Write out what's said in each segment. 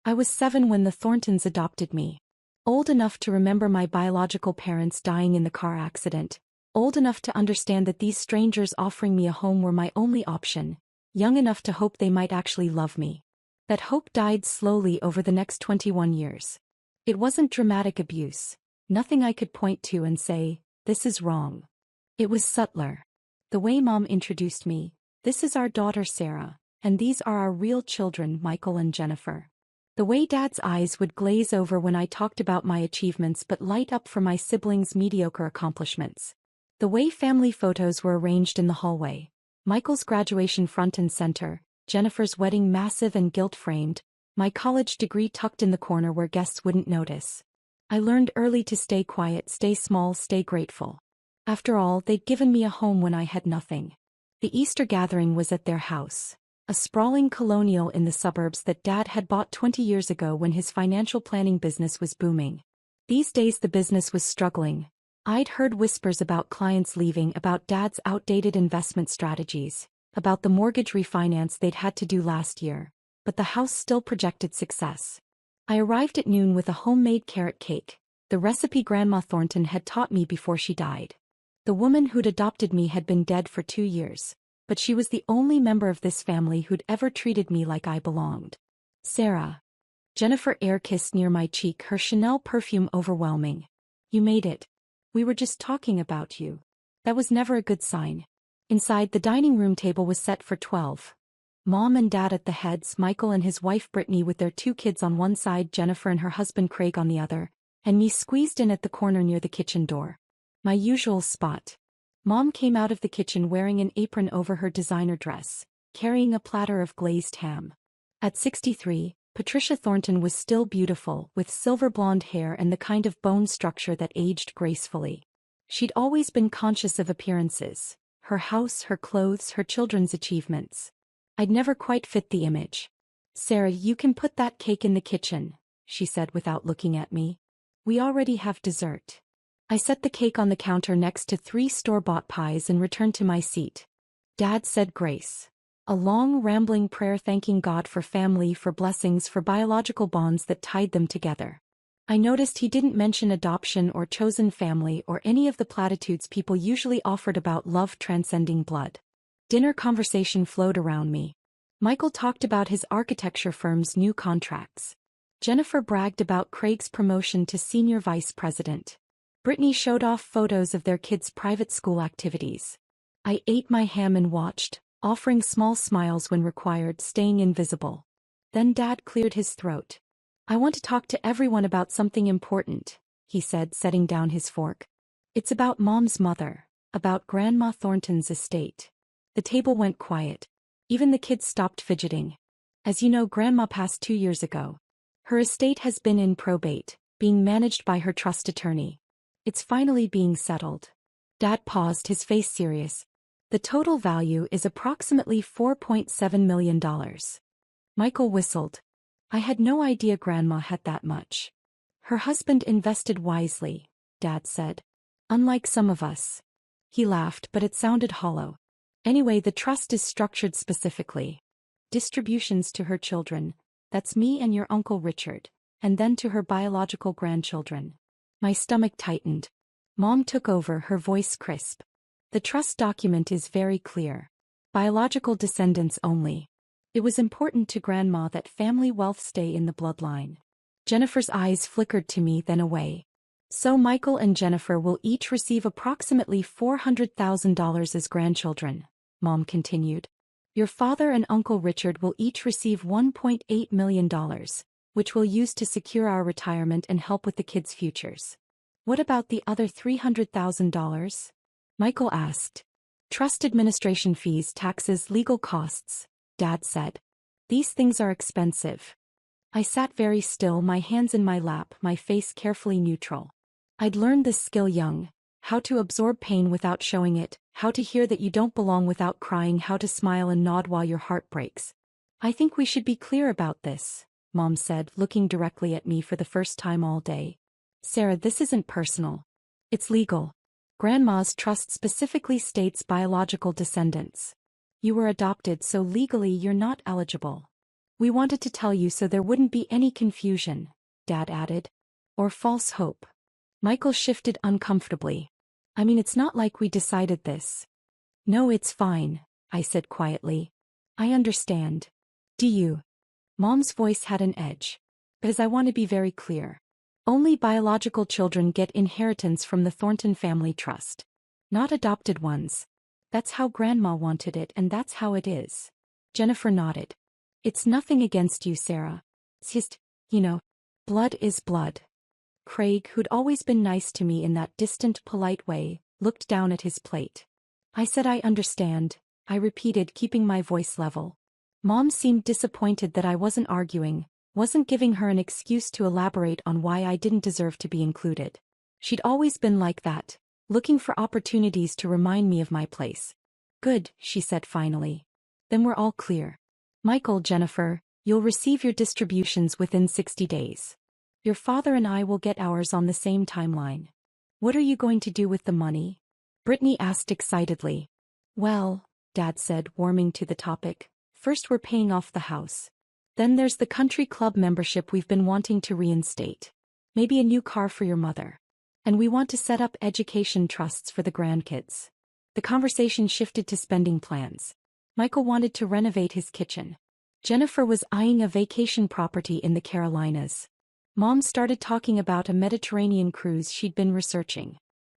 I was 7 when the Thorntons adopted me. Old enough to remember my biological parents dying in the car accident. Old enough to understand that these strangers offering me a home were my only option. Young enough to hope they might actually love me. That hope died slowly over the next 21 years. It wasn't dramatic abuse. Nothing I could point to and say, this is wrong. It was subtler. The way Mom introduced me, this is our daughter Sarah, and these are our real children, Michael and Jennifer. The way Dad's eyes would glaze over when I talked about my achievements but light up for my siblings' mediocre accomplishments. The way family photos were arranged in the hallway. Michael's graduation front and center, Jennifer's wedding massive and gilt-framed, my college degree tucked in the corner where guests wouldn't notice. I learned early to stay quiet, stay small, stay grateful. After all, they'd given me a home when I had nothing. The Easter gathering was at their house. A sprawling colonial in the suburbs that Dad had bought 20 years ago when his financial planning business was booming. These days the business was struggling. I'd heard whispers about clients leaving, about Dad's outdated investment strategies, about the mortgage refinance they'd had to do last year, but the house still projected success. I arrived at noon with a homemade carrot cake, the recipe Grandma Thornton had taught me before she died. The woman who'd adopted me had been dead for 2 years. But she was the only member of this family who'd ever treated me like I belonged. Sarah. Jennifer air-kissed near my cheek, her Chanel perfume overwhelming. You made it. We were just talking about you. That was never a good sign. Inside, the dining room table was set for 12. Mom and Dad at the heads, Michael and his wife Brittany with their 2 kids on one side, Jennifer and her husband Craig on the other, and me squeezed in at the corner near the kitchen door. My usual spot. Mom came out of the kitchen wearing an apron over her designer dress, carrying a platter of glazed ham. At 63, Patricia Thornton was still beautiful, with silver blonde hair and the kind of bone structure that aged gracefully. She'd always been conscious of appearances, her house, her clothes, her children's achievements. I'd never quite fit the image. Sarah, you can put that cake in the kitchen, she said without looking at me. We already have dessert. I set the cake on the counter next to 3 store-bought pies and returned to my seat. Dad said grace. A long, rambling prayer thanking God for family, for blessings, for biological bonds that tied them together. I noticed he didn't mention adoption or chosen family or any of the platitudes people usually offered about love transcending blood. Dinner conversation flowed around me. Michael talked about his architecture firm's new contracts. Jennifer bragged about Craig's promotion to senior vice president. Brittany showed off photos of their kids' private school activities. I ate my ham and watched, offering small smiles when required, staying invisible. Then Dad cleared his throat. I want to talk to everyone about something important, he said, setting down his fork. It's about Mom's mother, about Grandma Thornton's estate. The table went quiet. Even the kids stopped fidgeting. As you know, Grandma passed 2 years ago. Her estate has been in probate, being managed by her trust attorney. It's finally being settled. Dad paused, his face serious. The total value is approximately $4.7 million. Michael whistled. I had no idea Grandma had that much. Her husband invested wisely, Dad said. Unlike some of us. He laughed, but it sounded hollow. Anyway, the trust is structured specifically. Distributions to her children, that's me and your Uncle Richard, and then to her biological grandchildren. My stomach tightened. Mom took over, her voice crisp. The trust document is very clear. Biological descendants only. It was important to Grandma that family wealth stay in the bloodline. Jennifer's eyes flickered to me, then away. So Michael and Jennifer will each receive approximately $400,000 as grandchildren, Mom continued. Your father and Uncle Richard will each receive $1.8 million. Which we'll use to secure our retirement and help with the kids' futures. What about the other $300,000? Michael asked. Trust administration fees, taxes, legal costs, Dad said. These things are expensive. I sat very still, my hands in my lap, my face carefully neutral. I'd learned this skill young, how to absorb pain without showing it, how to hear that you don't belong without crying, how to smile and nod while your heart breaks. I think we should be clear about this, Mom said, looking directly at me for the first time all day. Sarah, this isn't personal. It's legal. Grandma's trust specifically states biological descendants. You were adopted, so legally you're not eligible. We wanted to tell you so there wouldn't be any confusion, Dad added. Or false hope. Michael shifted uncomfortably. I mean, it's not like we decided this. No, it's fine, I said quietly. I understand. Do you? Mom's voice had an edge. Because I want to be very clear. Only biological children get inheritance from the Thornton family trust. Not adopted ones. That's how Grandma wanted it, and that's how it is. Jennifer nodded. It's nothing against you, Sarah. It's just, blood is blood. Craig, who'd always been nice to me in that distant, polite way, looked down at his plate. I said I understand, I repeated, keeping my voice level. Mom seemed disappointed that I wasn't arguing, wasn't giving her an excuse to elaborate on why I didn't deserve to be included. She'd always been like that, looking for opportunities to remind me of my place. Good, she said finally. Then we're all clear. Michael, Jennifer, you'll receive your distributions within 60 days. Your father and I will get ours on the same timeline. What are you going to do with the money? Brittany asked excitedly. Well, Dad said, warming to the topic, first we're paying off the house. Then there's the country club membership we've been wanting to reinstate. Maybe a new car for your mother. And we want to set up education trusts for the grandkids. The conversation shifted to spending plans. Michael wanted to renovate his kitchen. Jennifer was eyeing a vacation property in the Carolinas. Mom started talking about a Mediterranean cruise she'd been researching.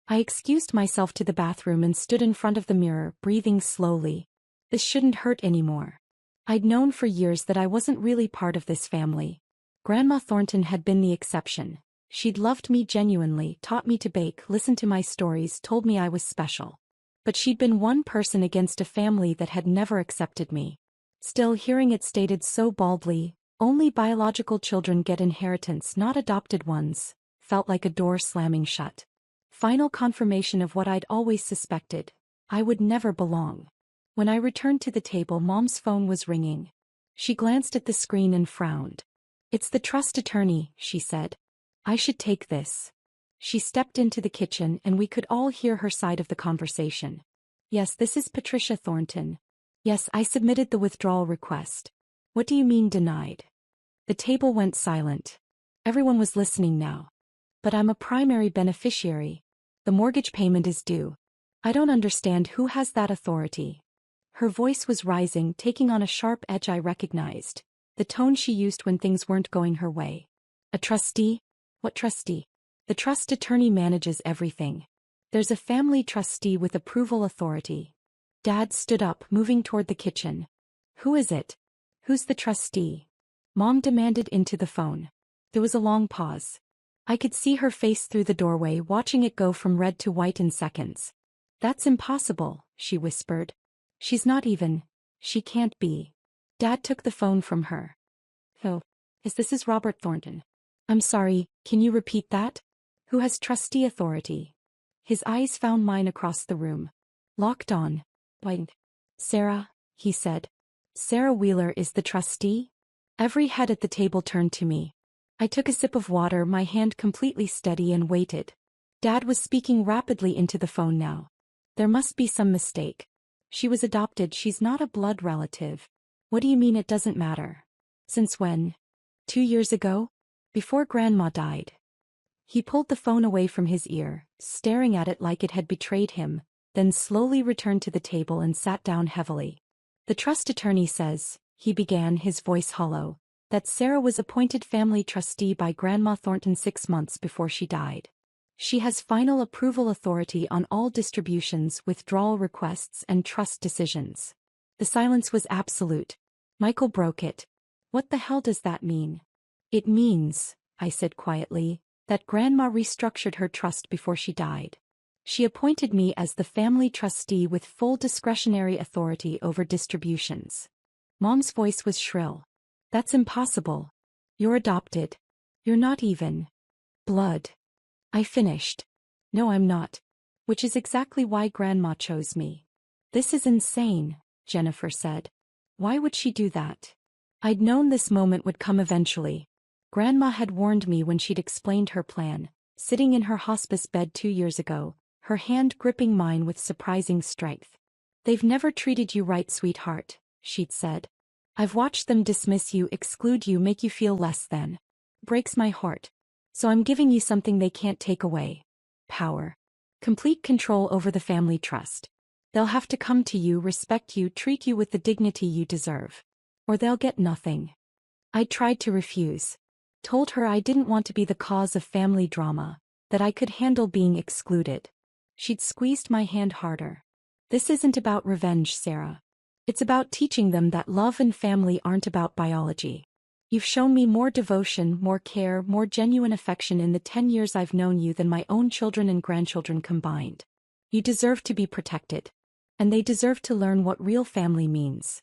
I excused myself to the bathroom and stood in front of the mirror, breathing slowly. This shouldn't hurt anymore. I'd known for years that I wasn't really part of this family. Grandma Thornton had been the exception. She'd loved me genuinely, taught me to bake, listened to my stories, told me I was special. But she'd been one person against a family that had never accepted me. Still, hearing it stated so baldly, only biological children get inheritance, not adopted ones, felt like a door slamming shut. Final confirmation of what I'd always suspected. I would never belong. When I returned to the table, Mom's phone was ringing. She glanced at the screen and frowned. It's the trust attorney, she said. I should take this. She stepped into the kitchen and we could all hear her side of the conversation. Yes, this is Patricia Thornton. Yes, I submitted the withdrawal request. What do you mean denied? The table went silent. Everyone was listening now. But I'm a primary beneficiary. The mortgage payment is due. I don't understand who has that authority. Her voice was rising, taking on a sharp edge I recognized. The tone she used when things weren't going her way. A trustee? What trustee? The trust attorney manages everything. There's a family trustee with approval authority. Dad stood up, moving toward the kitchen. Who is it? Who's the trustee? Mom demanded into the phone. There was a long pause. I could see her face through the doorway, watching it go from red to white in seconds. That's impossible, she whispered. She's not even. She can't be. Dad took the phone from her. Oh, this is Robert Thornton. I'm sorry, can you repeat that? Who has trustee authority? His eyes found mine across the room. Locked on. Wait. Sarah, he said. Sarah Wheeler is the trustee? Every head at the table turned to me. I took a sip of water, my hand completely steady, and waited. Dad was speaking rapidly into the phone now. There must be some mistake. She was adopted, she's not a blood relative. What do you mean it doesn't matter? Since when? 2 years ago? Before Grandma died. He pulled the phone away from his ear, staring at it like it had betrayed him, then slowly returned to the table and sat down heavily. The trust attorney says, he began, his voice hollow, that Sarah was appointed family trustee by Grandma Thornton 6 months before she died. She has final approval authority on all distributions, withdrawal requests, and trust decisions. The silence was absolute. Michael broke it. What the hell does that mean? It means, I said quietly, that Grandma restructured her trust before she died. She appointed me as the family trustee with full discretionary authority over distributions. Mom's voice was shrill. That's impossible. You're adopted. You're not even blood. I finished. No, I'm not. Which is exactly why Grandma chose me. This is insane, Jennifer said. Why would she do that? I'd known this moment would come eventually. Grandma had warned me when she'd explained her plan, sitting in her hospice bed 2 years ago, her hand gripping mine with surprising strength. They've never treated you right, sweetheart, she'd said. I've watched them dismiss you, exclude you, make you feel less than. Breaks my heart. So I'm giving you something they can't take away. Power. Complete control over the family trust. They'll have to come to you, respect you, treat you with the dignity you deserve. Or they'll get nothing. I tried to refuse. Told her I didn't want to be the cause of family drama, that I could handle being excluded. She'd squeezed my hand harder. This isn't about revenge, Sarah. It's about teaching them that love and family aren't about biology. You've shown me more devotion, more care, more genuine affection in the 10 years I've known you than my own children and grandchildren combined. You deserve to be protected. And they deserve to learn what real family means.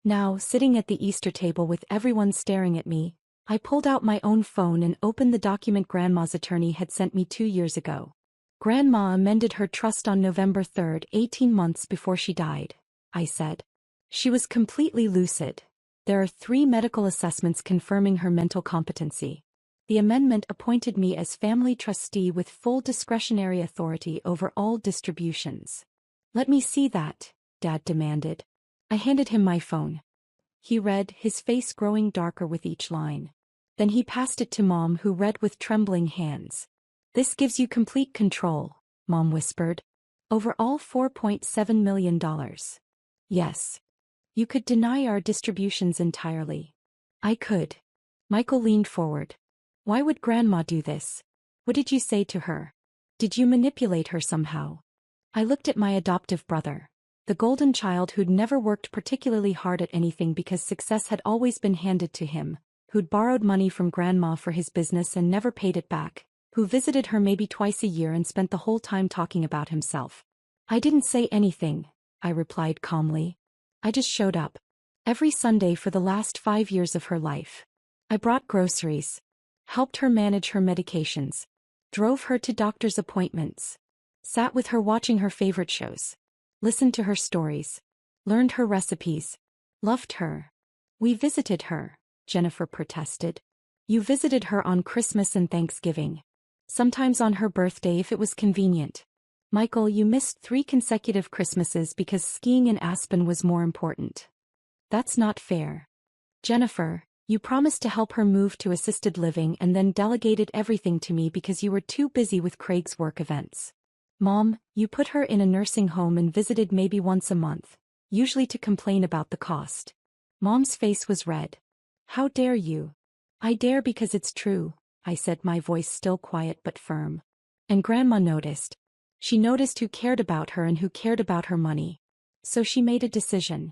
Now, sitting at the Easter table with everyone staring at me, I pulled out my own phone and opened the document Grandma's attorney had sent me 2 years ago. Grandma amended her trust on November 3rd, 18 months before she died, I said. She was completely lucid. There are 3 medical assessments confirming her mental competency. The amendment appointed me as family trustee with full discretionary authority over all distributions. Let me see that, Dad demanded. I handed him my phone. He read, his face growing darker with each line. Then he passed it to Mom, who read with trembling hands. This gives you complete control, Mom whispered. Over all $4.7 million. Yes. You could deny our distributions entirely. I could. Michael leaned forward. Why would Grandma do this? What did you say to her? Did you manipulate her somehow? I looked at my adoptive brother, the golden child who'd never worked particularly hard at anything because success had always been handed to him, who'd borrowed money from Grandma for his business and never paid it back, who visited her maybe twice a year and spent the whole time talking about himself. I didn't say anything, I replied calmly. I just showed up. Every Sunday for the last 5 years of her life. I brought groceries, helped her manage her medications, drove her to doctor's appointments, sat with her watching her favorite shows, listened to her stories, learned her recipes, loved her. We visited her, Jennifer protested. You visited her on Christmas and Thanksgiving. Sometimes on her birthday if it was convenient. Michael, you missed 3 consecutive Christmases because skiing in Aspen was more important. That's not fair. Jennifer, you promised to help her move to assisted living and then delegated everything to me because you were too busy with Craig's work events. Mom, you put her in a nursing home and visited maybe once a month, usually to complain about the cost. Mom's face was red. How dare you? I dare because it's true, I said, my voice still quiet but firm. And Grandma noticed. She noticed who cared about her and who cared about her money. So she made a decision.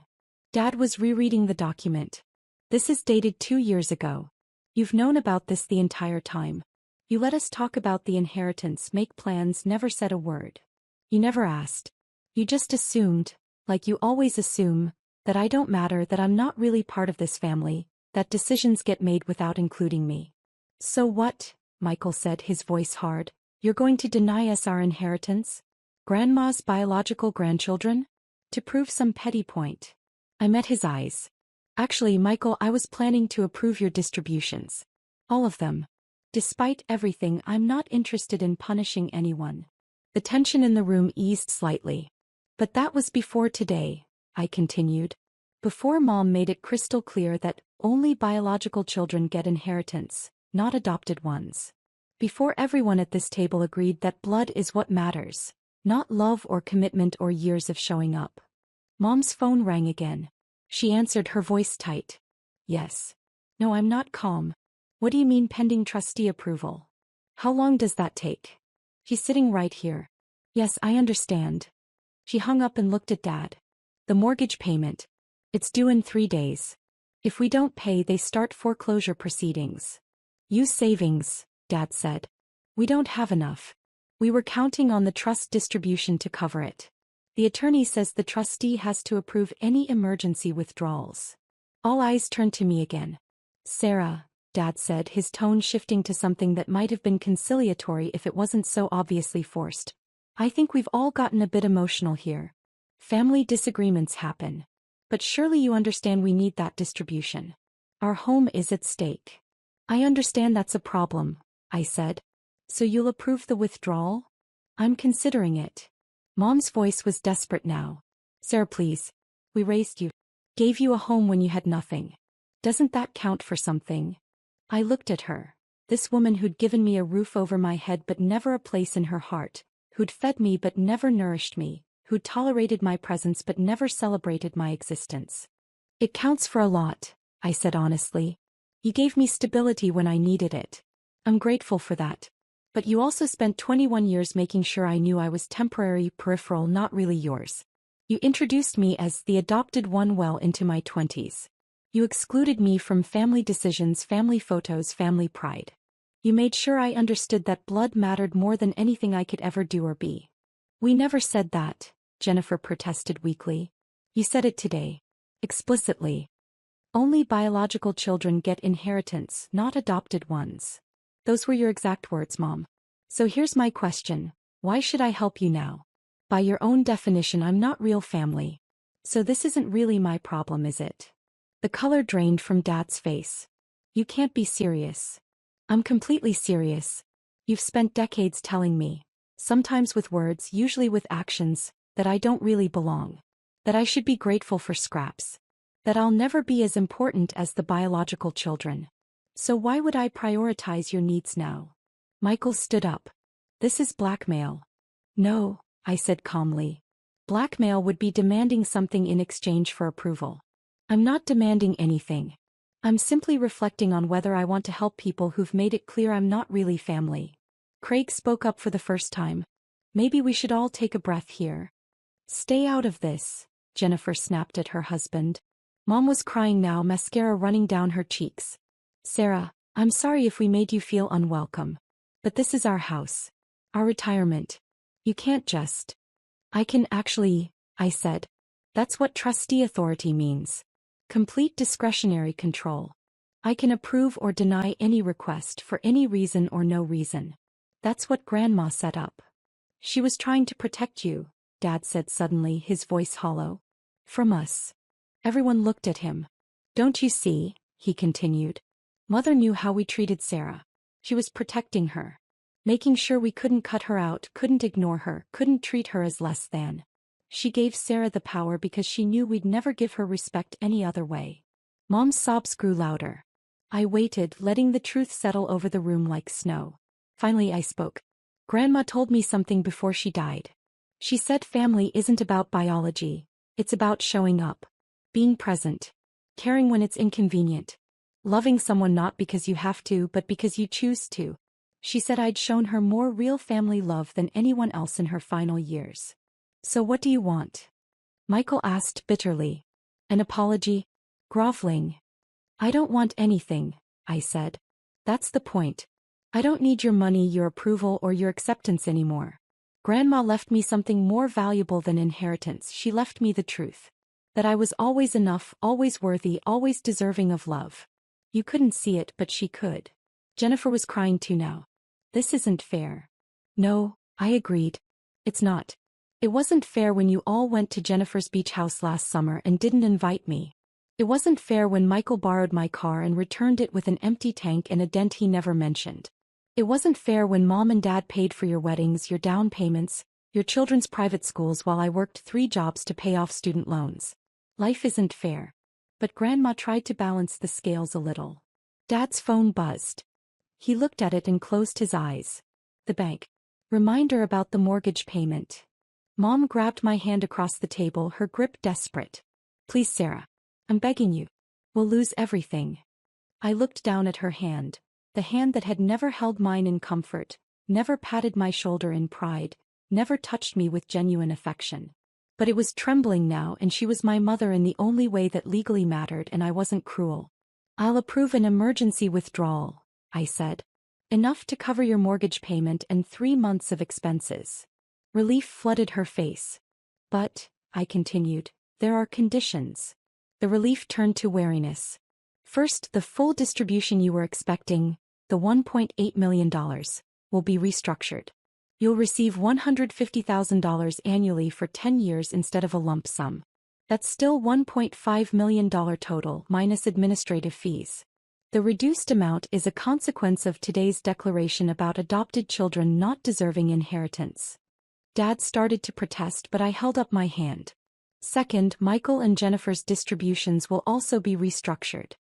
Dad was rereading the document. This is dated 2 years ago. You've known about this the entire time. You let us talk about the inheritance, make plans, never said a word. You never asked. You just assumed, like you always assume, that I don't matter, that I'm not really part of this family, that decisions get made without including me. So what? Michael said, his voice hard. You're going to deny us our inheritance? Grandma's biological grandchildren? To prove some petty point. I met his eyes. Actually, Michael, I was planning to approve your distributions. All of them. Despite everything, I'm not interested in punishing anyone. The tension in the room eased slightly. But that was before today, I continued. Before Mom made it crystal clear that only biological children get inheritance, not adopted ones. Before everyone at this table agreed that blood is what matters, not love or commitment or years of showing up. Mom's phone rang again. She answered, her voice tight. Yes. No, I'm not calm. What do you mean pending trustee approval? How long does that take? She's sitting right here. Yes, I understand. She hung up and looked at Dad. The mortgage payment. It's due in 3 days. If we don't pay, they start foreclosure proceedings. Use savings, Dad said. We don't have enough. We were counting on the trust distribution to cover it. The attorney says the trustee has to approve any emergency withdrawals. All eyes turned to me again. Sarah, Dad said, his tone shifting to something that might have been conciliatory if it wasn't so obviously forced. I think we've all gotten a bit emotional here. Family disagreements happen. But surely you understand we need that distribution. Our home is at stake. I understand that's a problem, I said. So you'll approve the withdrawal? I'm considering it. Mom's voice was desperate now. Sarah, please. We raised you. Gave you a home when you had nothing. Doesn't that count for something? I looked at her. This woman who'd given me a roof over my head but never a place in her heart, who'd fed me but never nourished me, who'd tolerated my presence but never celebrated my existence. It counts for a lot, I said honestly. You gave me stability when I needed it. I'm grateful for that. But you also spent 21 years making sure I knew I was temporary, peripheral, not really yours. You introduced me as the adopted one well into my 20s. You excluded me from family decisions, family photos, family pride. You made sure I understood that blood mattered more than anything I could ever do or be. We never said that, Jennifer protested weakly. You said it today. Explicitly. Only biological children get inheritance, not adopted ones. Those were your exact words, Mom. So here's my question. Why should I help you now? By your own definition, I'm not real family. So this isn't really my problem, is it? The color drained from Dad's face. You can't be serious. I'm completely serious. You've spent decades telling me, sometimes with words, usually with actions, that I don't really belong. That I should be grateful for scraps. That I'll never be as important as the biological children. So why would I prioritize your needs now? Michael stood up. This is blackmail. No, I said calmly. Blackmail would be demanding something in exchange for approval. I'm not demanding anything. I'm simply reflecting on whether I want to help people who've made it clear I'm not really family. Craig spoke up for the first time. Maybe we should all take a breath here. Stay out of this, Jennifer snapped at her husband. Mom was crying now, mascara running down her cheeks. Sarah, I'm sorry if we made you feel unwelcome. But this is our house. Our retirement. You can't just. I can actually, I said. That's what trustee authority means. Complete discretionary control. I can approve or deny any request for any reason or no reason. That's what Grandma set up. She was trying to protect you, Dad said suddenly, his voice hollow. From us. Everyone looked at him. Don't you see, he continued. Mother knew how we treated Sarah. She was protecting her. Making sure we couldn't cut her out, couldn't ignore her, couldn't treat her as less than. She gave Sarah the power because she knew we'd never give her respect any other way. Mom's sobs grew louder. I waited, letting the truth settle over the room like snow. Finally I spoke. Grandma told me something before she died. She said family isn't about biology. It's about showing up. Being present. Caring when it's inconvenient. Loving someone not because you have to, but because you choose to. She said I'd shown her more real family love than anyone else in her final years. So what do you want? Michael asked bitterly. An apology? Groveling. I don't want anything, I said. That's the point. I don't need your money, your approval, or your acceptance anymore. Grandma left me something more valuable than inheritance. She left me the truth. That I was always enough, always worthy, always deserving of love. You couldn't see it, but she could. Jennifer was crying too now. This isn't fair. No, I agreed. It's not. It wasn't fair when you all went to Jennifer's beach house last summer and didn't invite me. It wasn't fair when Michael borrowed my car and returned it with an empty tank and a dent he never mentioned. It wasn't fair when Mom and Dad paid for your weddings, your down payments, your children's private schools while I worked 3 jobs to pay off student loans. Life isn't fair. But Grandma tried to balance the scales a little. Dad's phone buzzed. He looked at it and closed his eyes. The bank. Reminder about the mortgage payment. Mom grabbed my hand across the table, her grip desperate. Please, Sarah. I'm begging you. We'll lose everything. I looked down at her hand. The hand that had never held mine in comfort, never patted my shoulder in pride, never touched me with genuine affection. But it was trembling now, and she was my mother in the only way that legally mattered, and I wasn't cruel. I'll approve an emergency withdrawal, I said. Enough to cover your mortgage payment and 3 months of expenses. Relief flooded her face. But, I continued, there are conditions. The relief turned to wariness. First, the full distribution you were expecting, the $1.8 million, will be restructured. You'll receive $150,000 annually for 10 years instead of a lump sum. That's still $1.5 million total, minus administrative fees. The reduced amount is a consequence of today's declaration about adopted children not deserving inheritance. Dad started to protest, but I held up my hand. Second, Michael and Jennifer's distributions will also be restructured.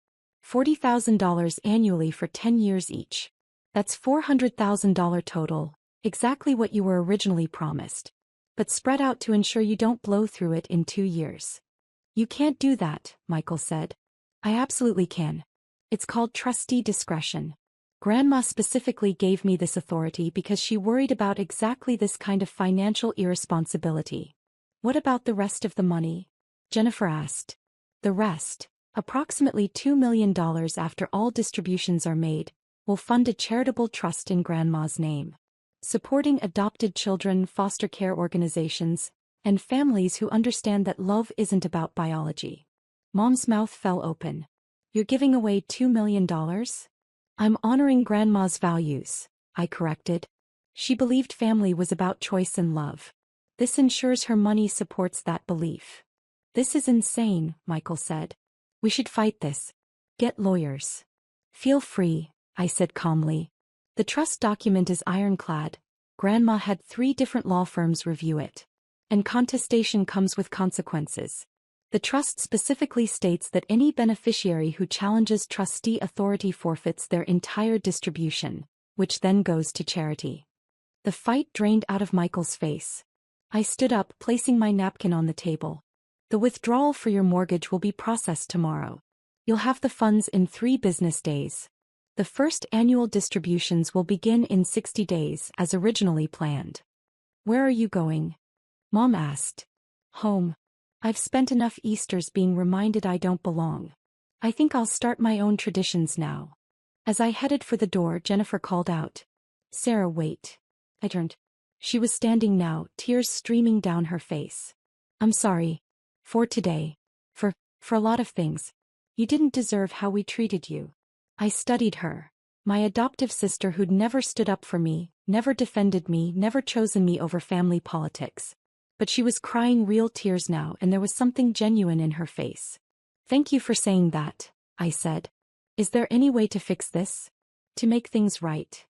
$40,000 annually for 10 years each. That's $400,000 total, exactly what you were originally promised. But spread out to ensure you don't blow through it in 2 years. You can't do that, Michael said. I absolutely can. It's called trustee discretion. Grandma specifically gave me this authority because she worried about exactly this kind of financial irresponsibility. What about the rest of the money? Jennifer asked. The rest, approximately $2 million after all distributions are made, will fund a charitable trust in Grandma's name, supporting adopted children, foster care organizations, and families who understand that love isn't about biology. Mom's mouth fell open. You're giving away $2 million? I'm honoring Grandma's values, I corrected. She believed family was about choice and love. This ensures her money supports that belief. This is insane, Michael said. We should fight this. Get lawyers. Feel free, I said calmly. The trust document is ironclad. Grandma had 3 different law firms review it. And contestation comes with consequences. The trust specifically states that any beneficiary who challenges trustee authority forfeits their entire distribution, which then goes to charity. The fight drained out of Michael's face. I stood up, placing my napkin on the table. The withdrawal for your mortgage will be processed tomorrow. You'll have the funds in 3 business days. The first annual distributions will begin in 60 days as originally planned. Where are you going? Mom asked. Home. I've spent enough Easters being reminded I don't belong. I think I'll start my own traditions now. As I headed for the door, Jennifer called out. Sarah, wait. I turned. She was standing now, tears streaming down her face. I'm sorry. For today. For a lot of things. You didn't deserve how we treated you. I studied her. My adoptive sister who'd never stood up for me, never defended me, never chosen me over family politics. But she was crying real tears now, and there was something genuine in her face. Thank you for saying that, I said. Is there any way to fix this? To make things right?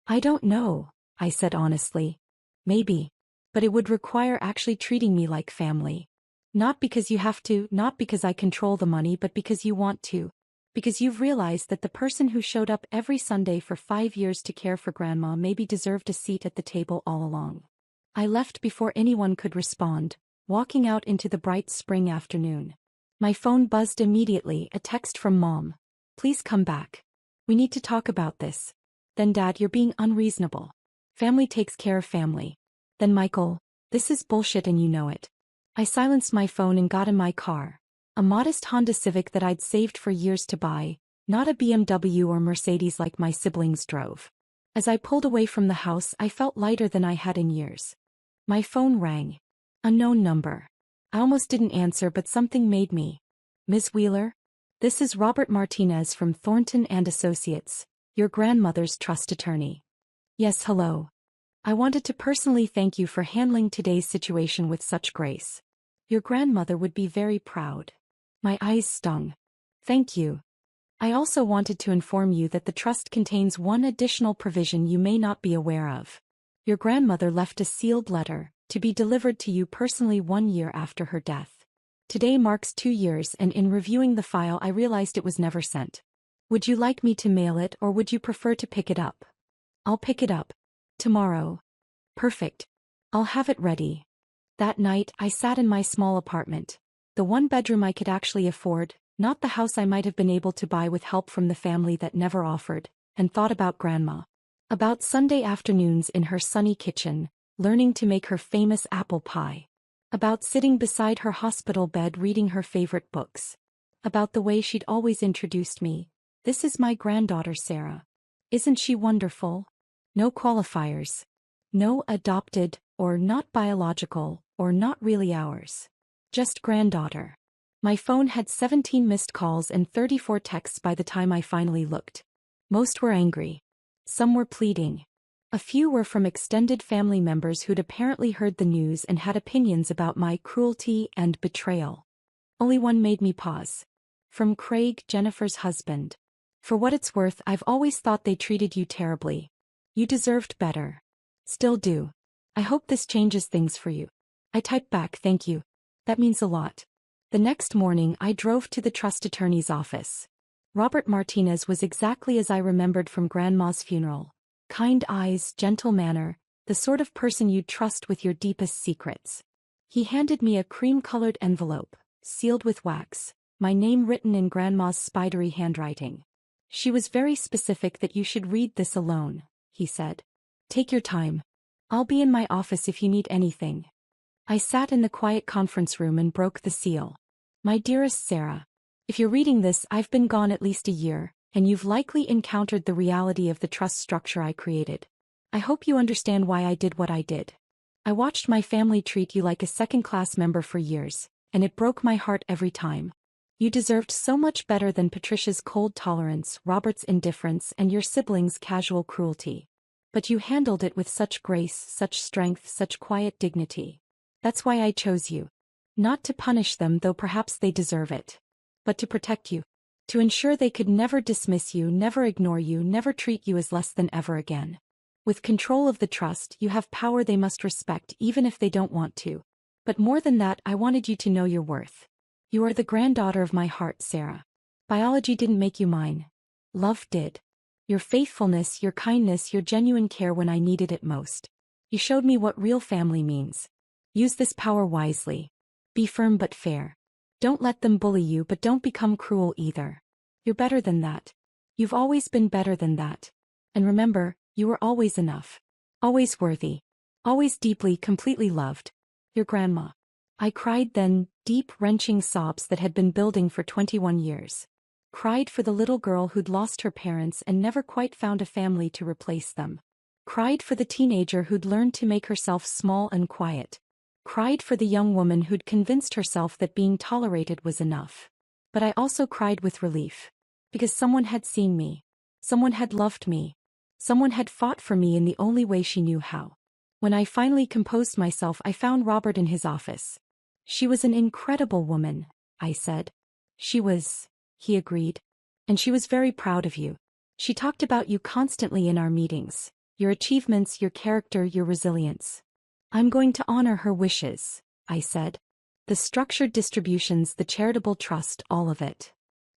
I don't know, I said honestly. Maybe. But it would require actually treating me like family. Not because you have to, not because I control the money, but because you want to. Because you've realized that the person who showed up every Sunday for 5 years to care for Grandma maybe deserved a seat at the table all along. I left before anyone could respond, walking out into the bright spring afternoon. My phone buzzed immediately, a text from Mom. Please come back. We need to talk about this. Then Dad, you're being unreasonable. Family takes care of family. Then Michael, this is bullshit and you know it. I silenced my phone and got in my car. A modest Honda Civic that I'd saved for years to buy, not a BMW or Mercedes like my siblings drove. As I pulled away from the house, I felt lighter than I had in years. My phone rang. Unknown number. I almost didn't answer, but something made me. Ms. Wheeler? This is Robert Martinez from Thornton and Associates, your grandmother's trust attorney. Yes, hello. I wanted to personally thank you for handling today's situation with such grace. Your grandmother would be very proud. My eyes stung. Thank you. I also wanted to inform you that the trust contains one additional provision you may not be aware of. Your grandmother left a sealed letter, to be delivered to you personally 1 year after her death. Today marks 2 years, and in reviewing the file I realized it was never sent. Would you like me to mail it, or would you prefer to pick it up? I'll pick it up. Tomorrow. Perfect. I'll have it ready. That night, I sat in my small apartment. The 1 bedroom I could actually afford, not the house I might have been able to buy with help from the family that never offered, and thought about Grandma. About Sunday afternoons in her sunny kitchen, learning to make her famous apple pie. About sitting beside her hospital bed reading her favorite books. About the way she'd always introduced me. This is my granddaughter Sarah. Isn't she wonderful? No qualifiers. No adopted, or not biological, or not really ours. Just granddaughter. My phone had 17 missed calls and 34 texts by the time I finally looked. Most were angry. Some were pleading. A few were from extended family members who'd apparently heard the news and had opinions about my cruelty and betrayal. Only one made me pause. From Craig, Jennifer's husband. For what it's worth, I've always thought they treated you terribly. You deserved better. Still do. I hope this changes things for you. I typed back, thank you. That means a lot. The next morning I drove to the trust attorney's office. Robert Martinez was exactly as I remembered from Grandma's funeral. Kind eyes, gentle manner, the sort of person you'd trust with your deepest secrets. He handed me a cream-colored envelope, sealed with wax, my name written in Grandma's spidery handwriting. She was very specific that you should read this alone, he said. Take your time. I'll be in my office if you need anything. I sat in the quiet conference room and broke the seal. My dearest Sarah, if you're reading this, I've been gone at least a year, and you've likely encountered the reality of the trust structure I created. I hope you understand why I did what I did. I watched my family treat you like a second-class member for years, and it broke my heart every time. You deserved so much better than Patricia's cold tolerance, Robert's indifference, and your siblings' casual cruelty. But you handled it with such grace, such strength, such quiet dignity. That's why I chose you. Not to punish them, though perhaps they deserve it. But to protect you. To ensure they could never dismiss you, never ignore you, never treat you as less than ever again. With control of the trust, you have power they must respect even if they don't want to. But more than that, I wanted you to know your worth. You are the granddaughter of my heart, Sarah. Biology didn't make you mine. Love did. Your faithfulness, your kindness, your genuine care when I needed it most. You showed me what real family means. Use this power wisely. Be firm but fair. Don't let them bully you, but don't become cruel either. You're better than that. You've always been better than that. And remember, you were always enough. Always worthy. Always deeply, completely loved. Your grandma. I cried then, deep, wrenching sobs that had been building for 21 years. Cried for the little girl who'd lost her parents and never quite found a family to replace them. Cried for the teenager who'd learned to make herself small and quiet. Cried for the young woman who'd convinced herself that being tolerated was enough. But I also cried with relief. Because someone had seen me. Someone had loved me. Someone had fought for me in the only way she knew how. When I finally composed myself, I found Robert in his office. She was an incredible woman, I said. She was, he agreed. And she was very proud of you. She talked about you constantly in our meetings. Your achievements, your character, your resilience. I'm going to honor her wishes, I said. The structured distributions, the charitable trust, all of it.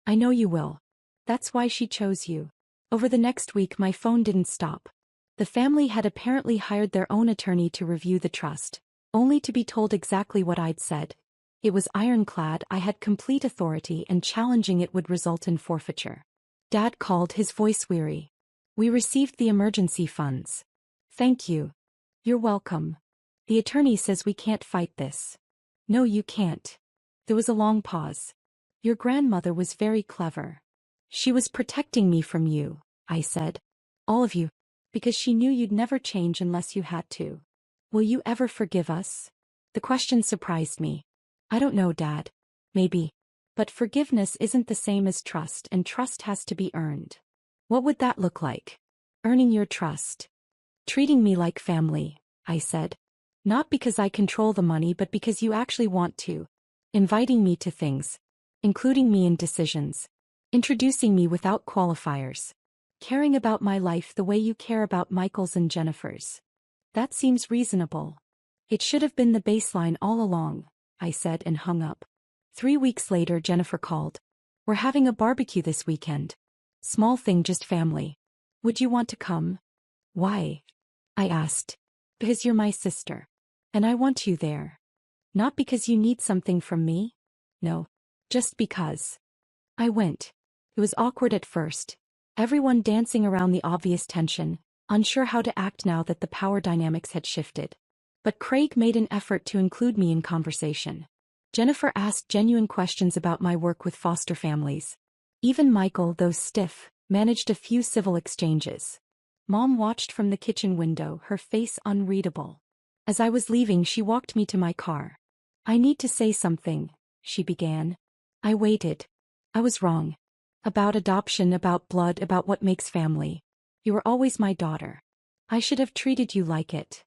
I know you will. That's why she chose you. Over the next week, my phone didn't stop. The family had apparently hired their own attorney to review the trust, only to be told exactly what I'd said. It was ironclad, I had complete authority, and challenging it would result in forfeiture. Dad called, his voice weary. We received the emergency funds. Thank you. You're welcome. The attorney says we can't fight this. No, you can't. There was a long pause. Your grandmother was very clever. She was protecting me from you, I said. All of you. Because she knew you'd never change unless you had to. Will you ever forgive us? The question surprised me. I don't know, Dad. Maybe. But forgiveness isn't the same as trust, and trust has to be earned. What would that look like? Earning your trust. Treating me like family, I said. Not because I control the money, but because you actually want to. Inviting me to things. Including me in decisions. Introducing me without qualifiers. Caring about my life the way you care about Michael's and Jennifer's. That seems reasonable. It should have been the baseline all along, I said and hung up. 3 weeks later, Jennifer called. We're having a barbecue this weekend. Small thing, just family. Would you want to come? Why? I asked. Because you're my sister. And I want you there. Not because you need something from me. No. Just because. I went. It was awkward at first. Everyone dancing around the obvious tension, unsure how to act now that the power dynamics had shifted. But Craig made an effort to include me in conversation. Jennifer asked genuine questions about my work with foster families. Even Michael, though stiff, managed a few civil exchanges. Mom watched from the kitchen window, her face unreadable. As I was leaving, she walked me to my car. I need to say something, she began. I waited. I was wrong. About adoption, about blood, about what makes family. You were always my daughter. I should have treated you like it.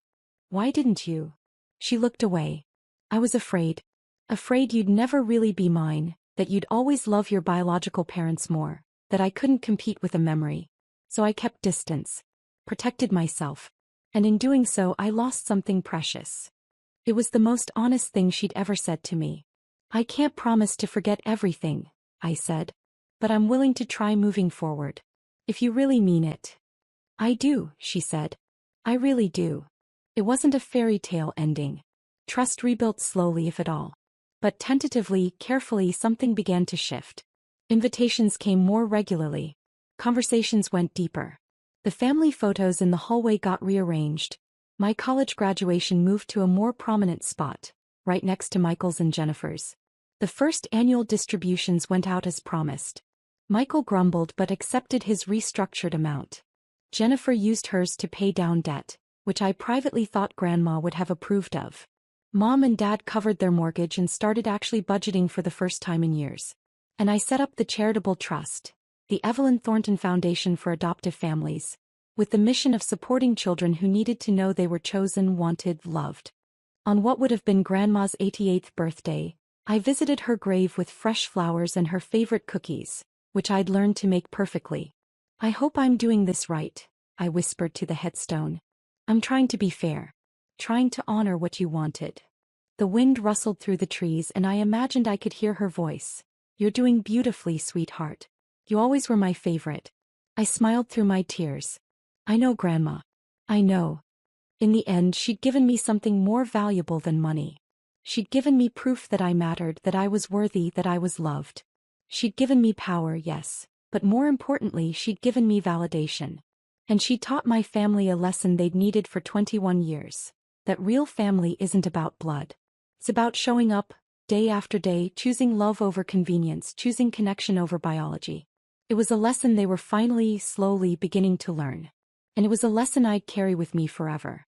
Why didn't you? She looked away. I was afraid. Afraid you'd never really be mine, that you'd always love your biological parents more, that I couldn't compete with a memory. So I kept distance. Protected myself. And in doing so, I lost something precious. It was the most honest thing she'd ever said to me. I can't promise to forget everything, I said. But I'm willing to try moving forward. If you really mean it. I do, she said. I really do. It wasn't a fairy tale ending. Trust rebuilt slowly if at all. But tentatively, carefully, something began to shift. Invitations came more regularly. Conversations went deeper. The family photos in the hallway got rearranged. My college graduation moved to a more prominent spot, right next to Michael's and Jennifer's. The first annual distributions went out as promised. Michael grumbled but accepted his restructured amount. Jennifer used hers to pay down debt, which I privately thought Grandma would have approved of. Mom and Dad covered their mortgage and started actually budgeting for the first time in years. And I set up the charitable trust, the Evelyn Thornton Foundation for Adoptive Families, with the mission of supporting children who needed to know they were chosen, wanted, loved. On what would have been Grandma's 88th birthday, I visited her grave with fresh flowers and her favorite cookies, which I'd learned to make perfectly. I hope I'm doing this right, I whispered to the headstone. I'm trying to be fair. Trying to honor what you wanted. The wind rustled through the trees and I imagined I could hear her voice. You're doing beautifully, sweetheart. You always were my favorite. I smiled through my tears. I know, Grandma. I know. In the end, she'd given me something more valuable than money. She'd given me proof that I mattered, that I was worthy, that I was loved. She'd given me power, yes, but more importantly, she'd given me validation. And she taught my family a lesson they'd needed for 21 years. That real family isn't about blood. It's about showing up, day after day, choosing love over convenience, choosing connection over biology. It was a lesson they were finally, slowly beginning to learn. And it was a lesson I'd carry with me forever.